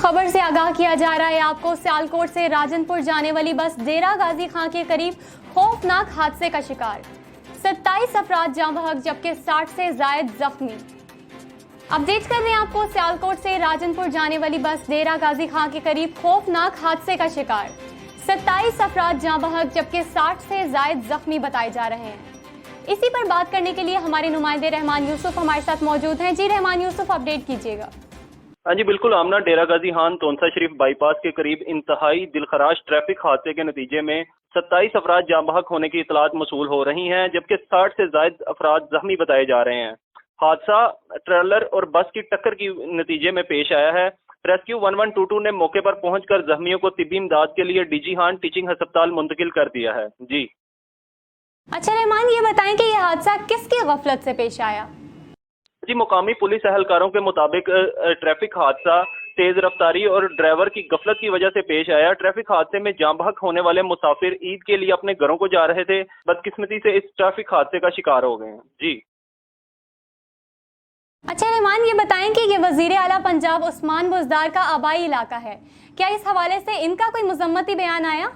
खबर से आगाह किया जा रहा है आपको। सियालकोट से राजनपुर जाने वाली बस डेरा गाजी खां के करीब खौफनाक हादसे का शिकार, 27 अफराद जाँ बहक जबकि 60 से जायद जख्मी। अपडेट कर रहे हैं आपको, सियालकोट से राजनपुर जाने वाली बस डेरा गाजी खां के करीब खौफनाक हादसे का शिकार, 27 अफराद जाँ बहक जबकि 60 से जायद जख्मी बताए जा रहे हैं। इसी पर बात करने के लिए हमारे नुमाइंदे रहमान यूसुफ हमारे साथ मौजूद हैं। जी रहमान यूसुफ, अपडेट कीजिएगा। हाँ जी बिल्कुल आमना, डेरा गाजी खान तोनसा शरीफ बाईपास के करीब इंतहाई दिलखराश ट्रैफिक हादसे के नतीजे में 27 अफराद जाँ बहक होने की इतलात मौसूल हो रही हैं, जबकि 60 से जायद अफराद जख्मी बताए जा रहे हैं। हादसा ट्रेलर और बस की टक्कर की नतीजे में पेश आया है। रेस्क्यू 1122 ने मौके पर पहुंचकर जख्मियों को तिब्बी इमदाद के लिए डीजी खान टीचिंग अस्पताल मुंतकिल कर दिया है। जी अच्छा रहमान, ये बताएं कि यह हादसा किसकी गफलत से पेश आया? जी, मुकामी पुलिस एहलकारों के मुताबिक ट्रैफिक हादसा तेज रफ्तारी और ड्राइवर की गफलत की वजह से पेश आया। ट्रैफिक हादसे में जाँ बहक होने वाले मुसाफिर ईद के लिए अपने घरों को जा रहे थे, बदकिस्मती से इस ट्रैफिक हादसे का शिकार हो गए हैं। जी अच्छा रहमान, ये बताएं कि ये वजीर आला पंजाब उस्मान बुज़दार का आबाई इलाका है, क्या इस हवाले से इनका कोई मुज़म्मती बयान आया?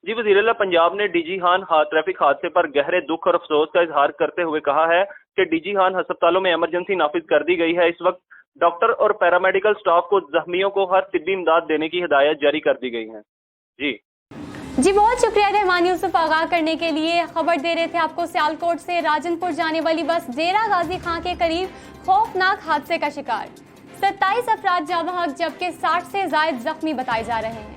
जी, वज़ीर आला पंजाब ने डीजी खान ट्रैफिक हादसे पर गहरे दुख और अफसोस का इजहार करते हुए कहा है कि डीजी खान अस्पतालों में इमरजेंसी नाफिज कर दी गई है। इस वक्त डॉक्टर और पैरामेडिकल स्टाफ को जख्मियों को हर तिब्बी इमदाद देने की हिदायत जारी कर दी गई है। जी, बहुत शुक्रिया रहमान यूसुफ आगाह करने के लिए। खबर दे रहे थे आपको, सियालकोट से राजनपुर जाने वाली बस डेरा गाजी खां के करीब खौफनाक हादसे का शिकार, 27 अफराद जाँ बहक जबकि 60 से जायद जख्मी बताए जा रहे हैं।